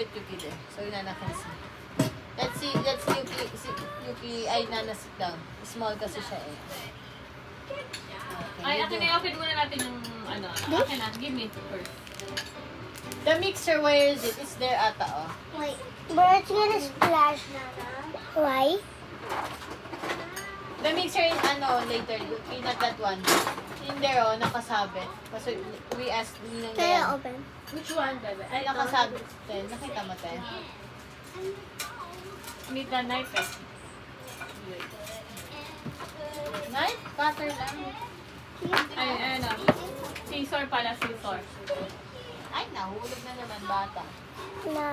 it Yuki there. So Nana can see. Let's see Yuki, ay Nana sit down. Small kasi siya eh. Okay, Ay, you akin do. na, open muna natin yung ano. Akin na, give me first. The mixer, where is it? It's there ata, oh. Wait, but it's gonna splash. Why? The mixer in ano, later. Not that one. In there, oh, nakasabit. Kasi we asked nila Can I yan. open? Which one, bebe? Ay, nakasabit. Ten. Nakita mo, Ten? Need the knife eh. Knife? Cutter lang. Ay, ano. Scissor pala, scissor. Ay, nahulog na naman bata. No.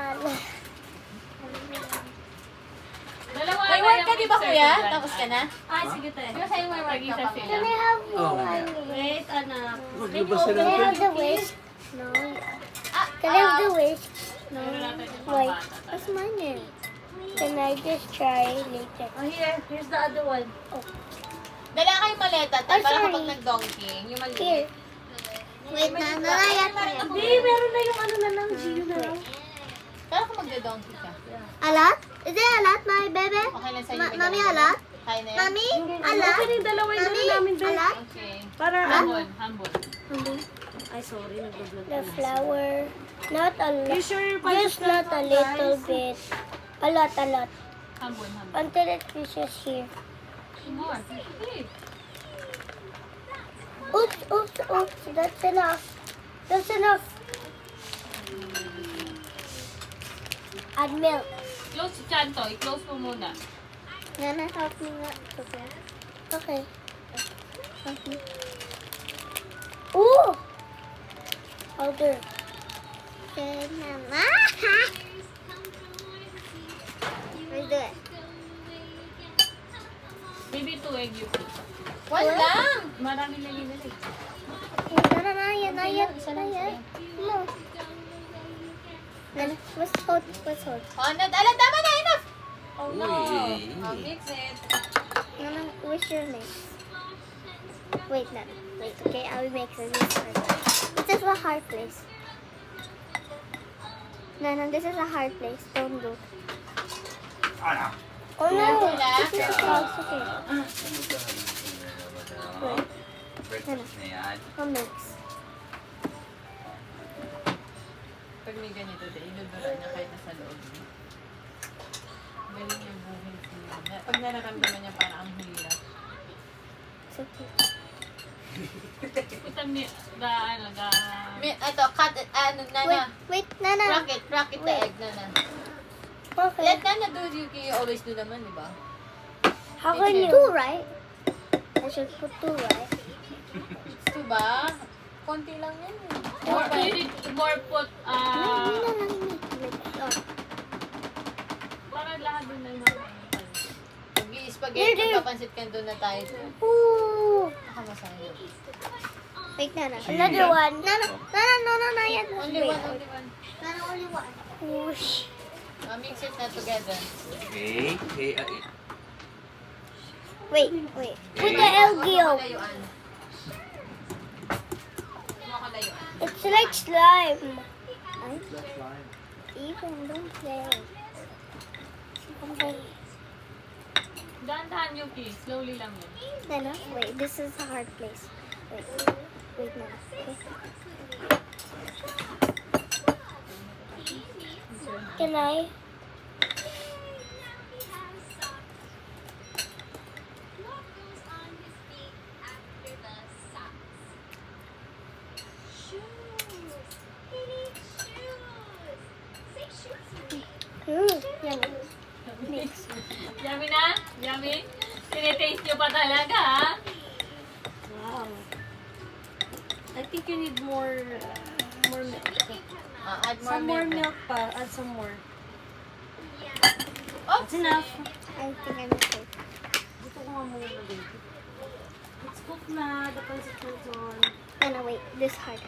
Dalawa May na work yung ka, di ba, mixer kuya? ko dyan. Tapos ka na? Ay, sige tayo. Di ba sa'yo may work ka Mag-isa pa? sila. Can I have Oh, one? Wait, anak. Maglabas Can I have the whisk? No. Can I have the whisk? No. Meron natin yung Wait, pambata talaga. what's mine then? Can I just try later? Oh, here's the other one. Dala kayo maleta, Ten. Ay, Para sorry. kapag nag-donking, yung maliit. Here. Wait, nanayat na yan. Hindi, meron na yung ano na lang, Gio na lang. Pero kung magda-donkey ka. A lot? Is it a lot, my baby? Okay lang sa'yo. Mommy, a lot? Kaya na yan? Mommy, a lot? Okay na yung dalawa yung Mommy, dala namin, a babe. lot? Okay. Para hambon, hambon. Ay, sorry, nag-vlog The flour. Not a lot. You sure you're Just not a little bit. A lot. Hambon, hambon. Until it reaches here. More. Please. Oops. That's enough. Add milk. Close si Chanto. I-close mo muna. Nana, help me nga. Okay. Help me. Ooh! Powder. Okay, Mama. Let's do it. Maybe 2 egg you put. One lang! Marami na linilay. Nana, yan. No. Nana, what's hot? Oh, ala, tama na, enough! Oh, no. Uy. Oh, mix it. Nana, what's your name? Wait, Nana. Wait, okay, I will make this hard. This is a hard place. Nana, this is a hard place. Don't do. Oh no! Careful, ah. This is close. Okay. Breakfast na yan. I'll mix. Pag may ganito, inudura niya kayo nasa loob. Galing yung buhay niya. Pag nararamdaman niya parang ang hirap. It's okay. Put them the Ito, cut it, Nana. Wait, Nana. Rock it the egg, Nana. Okay. Let Nana do, you always do naman, di ba? How can you? Two, right? I should put two, right? Ito ba? Konti lang yan eh. more, you need more put, para lahat din na yung Pag-i-spaghetti, magpapansit ka doon na tayo. Ooh. Nakamasayo. Wait, Nana. Another one. Nana, no, yan. Only Wait. one. Nana, only one. Whoosh. Mix it na together. Okay. Okay. Wait. Put the egg yolk. Malayuan. Makalayuan. It's like slime. Even don't play. Okay. dahan-dahan Yuki. Slowly lang yun. Nana, wait. This is a hard place. Wait, Nana. Okay. Can I? Yummy. Mix. Yummy na? Yummy? Tinitaste nyo pa talaga, ha? Wow. I think you need more milk. Add more Some more milk. milk pa. Add some more. Oh! That's enough. I think I'm okay. Dito ko nga muna na dito. It's cooked na. The pancit canton. No, wait. This hard.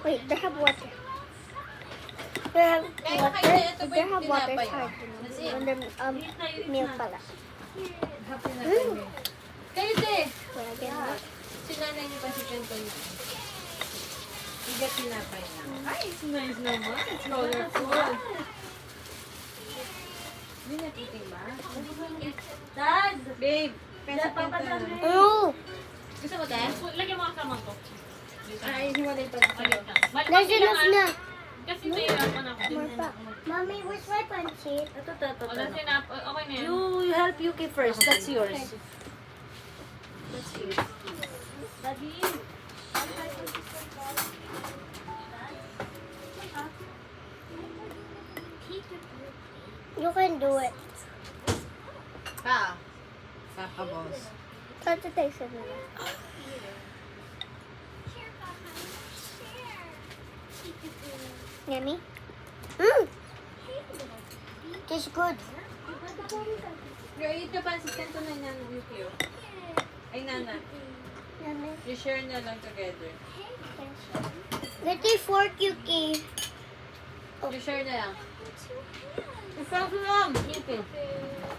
Wait, they have water. They have Kaya water. kayo na ito ba They yung have water. tinapay, It's hard. oh? That's it. And then milk pala. Happy na kayo. Kayo, te! Wait, again. Si nanay niyo pa si Kenton niya. Igat tinapay na. Ay, it's nice naman. It's colorful. Dad! Babe, Dad, papadala. Oh, gusto mo tayo? Lagyan mo kasama ko. Ay, hiwalay pa. Ayun na. there's enough na. Kasi nahihirapan ako. More pa. Mommy, where's my pancit? Wala sinap. Okay na yan. You help Yuki first. That's yours. Daddy. You can do it. Pa. Papa boss. Try to taste it. Yummy? Mmm! Tastes good. Eat ka pansit kanto na yan, Yuki. Ay, Nana. Yummy. You share na lang together. Get a fork, Yuki. You share na lang. Isang lang, Yuki.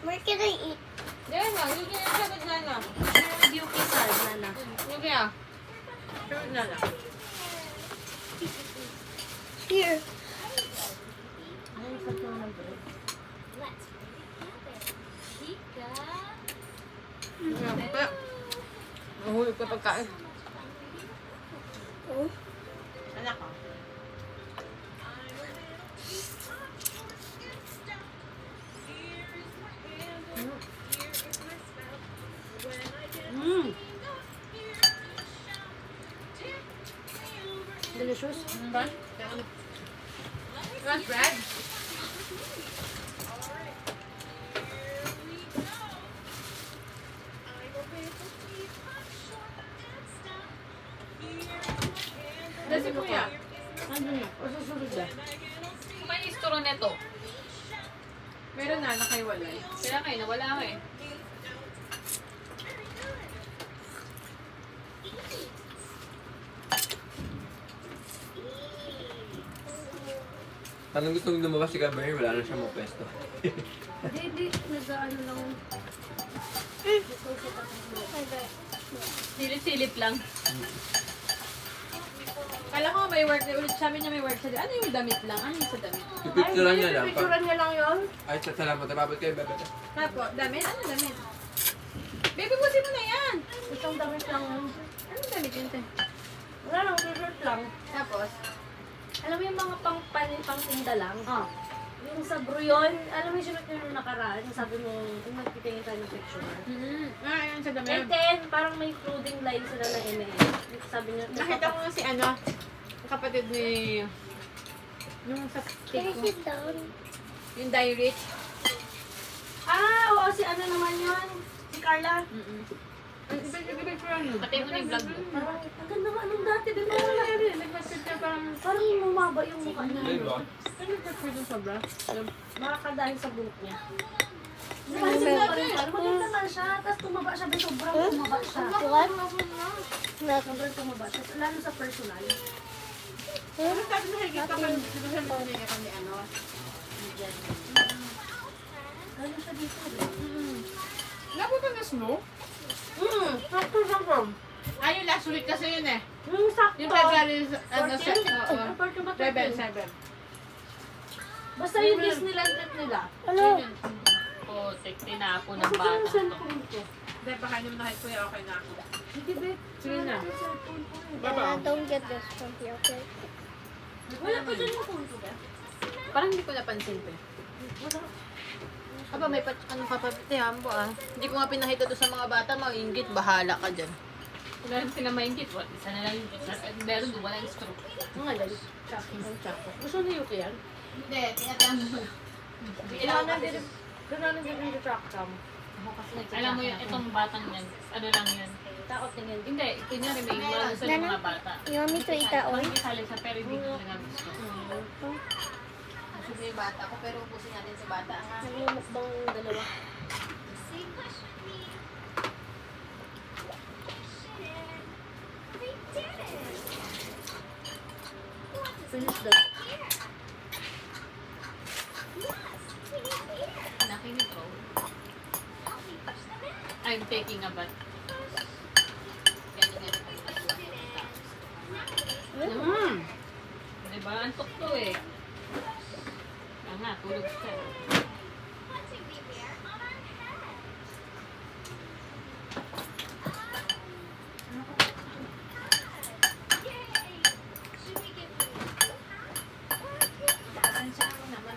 Where can I eat? There na, Yuki na siya with Nana. Yuki side, Nana. Yuki ah. Share with Nana. Here. Mahulog ka pagkain. Oh. Anak ko. Delicious. Ba? You want bread? Dasi kuya. Ano yun? O susunod na? May istro neto. Meron na, nakaiwalay. Kaya kayo, nawala ako eh. Parang gusto kong lumabas si Gabriel, wala na siya mapwesto. Hindi, nag-ano lang. Silip-silip lang. Kala ko may work, ulit sabi niya may work siya. Ano yung damit lang? Ano yung sa damit? Pipicturean niya lang. Picturean niya lang yun? Ay, salamat. Nababot kayo, bebe. Tapo, damit? Ano damit? Baby, busin mo na yan! Isang damit lang yun. Anong damit yun, te? Wala lang, t-shirt lang. Tapos? Alam mo yung mga pang-tinda lang? Oh. Yung sa Bruyon, alam mo yung sunod nyo nung nakaraan, sabi mo, yung nagtitingin tayo ng picture. Ah, ayun sa And damit. then, parang may clothing line sila na M&M. Sabi niya, Nakita ko nga si ano, yung kapatid ni... Yung sa Can I take ko. sit down? Yung diary. Ah, oo, si ano naman yun? Si Carla. Picturean mo. Patay mo na yung vlog mo. Parang, ang ganda nga nung dati, di ba? Nag-picture niya parang... Parang lumaba yung mukha niya. Ano yung picture dun sobra? Baka dahil sa buhok niya. Ano Kasi ba? parang maganda nga siya, tapos tumaba siya, ba sobrang tumaba siya. What? Sobrang tumaba siya, lalo sa personal. Ano sabi na nakikita ka? Di ba sabi niya kami ano? Gano'n siya dito. Napupanas mo? Sakto. Ah, yung last week kasi yun eh. Yung sakto. Yung February, ano, 14. 7. Basta yung Disneyland trip nila. Yun yun. Putik, tinapo ng Ako bata. yung cellphone ko. Hindi, baka naman nakit ko okay na ako. Hindi, babe. Sige na. Yung cellphone ko eh. Baba. Don't get this from here, okay? Wala pa dyan yung phone ko, ba? Parang hindi ko napansin pa. Aba, may ano ka pa, Hambo ah. Hindi ko nga pinahita doon sa mga bata, maingit, bahala ka dyan. Wala rin sila maingit. Isa na lang yung meron doon, wala yung stroke. Mga lalit. Ang tsako. Gusto ni Yuki yan? Hindi, tinatang mo. Kailangan din yung track cam. Ako kasi Alam mo yun, itong batang yan, ano lang yan. Takot tingin. Hindi, kunyari may mga gusto ng mga bata. You want me to eat that Parang one? hindi sali sa pero hindi ko nga gusto. Gusto yung bata ko, pero ubusin natin sa bata. Ha? Nagmumukbang yung dalawa. Finish that. Nakinig ko. I'm taking a bath. Mm. Diba? Antok to eh. Kaya nga, tulog siya.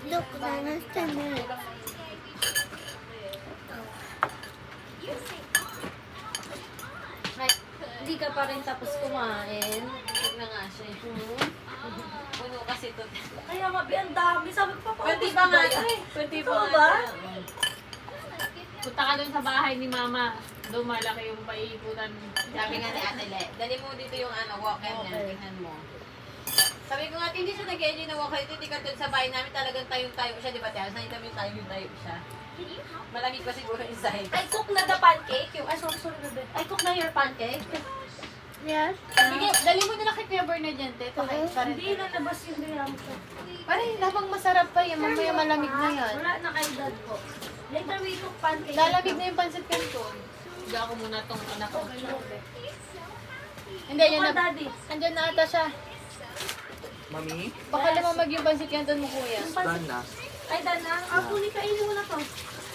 Look, Nana's standing. Right. Hindi ka pa rin tapos kumain. Huwag na nga siya. Puno kasi ito. Kaya nga, ang dami. Sabi ko pa, Pwede ba nga ito? Pwede ba Ito nga ba? ito? Punta ka dun sa bahay ni Mama. Doon malaki yung paiikutan. Sabi nga ni Ate Le, dali mo dito yung walker niya. Tingnan mo. Sabi ko nga, hindi siya nag-enjoy na walker. Hindi ka dun sa bahay namin talagang tayong-tayo siya. Di ba, Tiyan? Sanay kami tayo siya. Malamig pa siguro inside. I cook na the pancake. Ay, sorry, bebe. I cook na your pancake. Yes. Dali mo na kay Kuya Bernard yan, te. Pakain pa rin. Hindi na labas yung gayam ko. Parang habang masarap pa yan, mamaya malamig na yan. Wala na kay dad ko. Later we cook pancake. Lalamig na yung pancit canton. Higa ko muna tong anak ko. Hindi, yan Ako, na. daddy. Andyan na ata siya. Mami? Baka lumamag yung pancit canton mo, kuya. Saan na? Ay, Dana. Ako, ni kainin mo na to.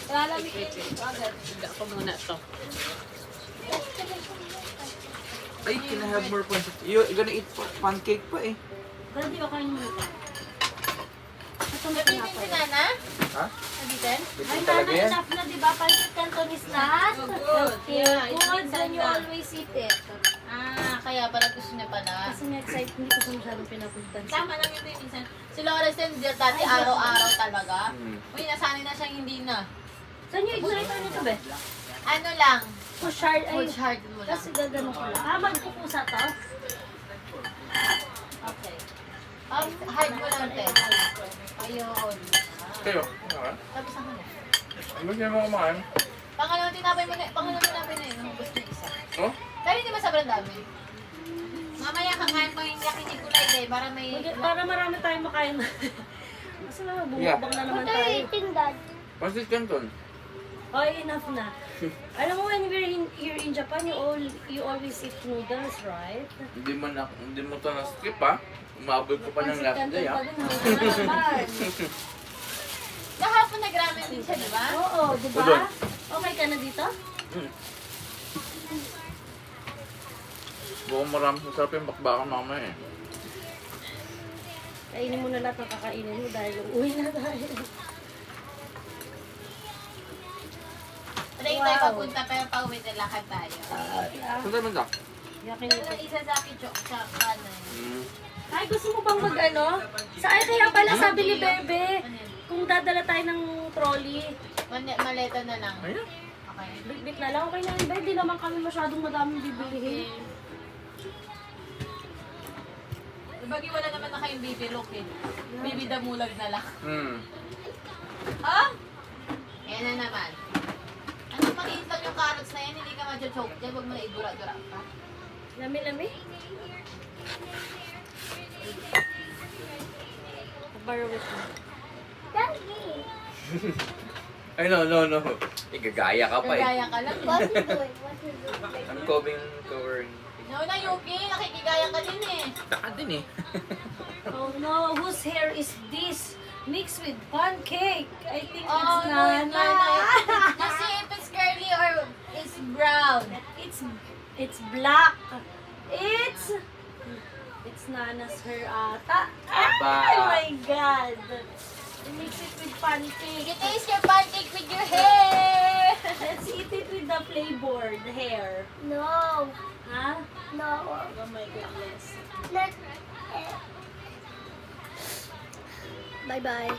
Lalamig yun. Agad. Higa ko muna to. Ay, can I have more pancit? You're gonna eat pancake pa eh. Daddy, ako kainin mo ito. Ito na Nabitin si pinapay. Nana? Ha? Nabitin? Ay, Ito Nana, talaga yan? enough na, di ba? Pancit Cantonese lahat. Good. Yeah, Good, then you always eat it. Kaya pala gusto niya pala. Kasi na-excite, hindi ko siya masyadong pinapuntan. Tama lang yun din minsan. Si Lawrence din dati araw-araw talaga. Hmm. Uy, nasanay na siyang hindi na. Saan yung excited nito, be? Ano lang, Push hard, ay. push hard mo lang. Kasi gagano ko lang. Magpupusa to? Okay. Hard mo lang, te. Ayun. Kayo? Tapos ako na. Ano siya mo kumain? Pangalawang tinapay mo na, pangalawang tinapay na yun. Nahubos na isa. Oh? Pero hindi ba sobrang dami? Mamaya kakain pa yung yakin ni Kulay, te. Para may... Para marami tayong makain. Kasi na, bumabang na naman What are you tayo. eating, Dad? Pancit canton. Oh, enough na. Alam mo, when we're here in Japan, you always eat noodles, right? Hindi mo to na-skip ha. Umabot ko pa ng Pancit last canton day pa ha. din, naman. Kahapon nag-ramen din siya, di ba? Oo, di ba? Udon. Okay ka na dito? Buong marami masarap yung bakbakan mamaya eh. Kainin mo na lahat ng kakainin mo dahil uwi na tayo. Try tayo papunta, pero pauwi na lakad tayo. Saan tayo banda? Yakin Ito nito. na isa sa akin, sa kanan. Ay, gusto mo bang mag-ano? Saan kaya pala sabi ni Bebe? Kung dadala tayo ng trolley, Maleta na lang. Ayun. Okay. bit na lang. Okay na yun, Bebe. Hindi naman kami masyadong madaming bibilihin. Bagay wala naman na kayong baby look eh. Baby damulag na lang. Ah? Ayan na naman. Ano maliit lang yung carrots na yan, hindi ka ma-choke dyan, huwag mo na idura-dura pa. Lami-lami? Barawit mo. Daddy. Ay, no. Igagaya ka pa eh. Gagaya ka lang. What are you doing? What are you doing? I'm covering. No na Yuki, nakikigaya ka din eh. Taka din eh. Oh no, whose hair is this? Mixed with pancake. I think Oh, it's no, Nana. Just see if it's curly or it's brown. It's black. It's Nana's hair ata. Aba. Oh my god. Mix it with pancake. You taste your pancake with your hair! Let's eat it with the flavored hair. No. Huh? No. Oh my goodness. Let. Bye-bye.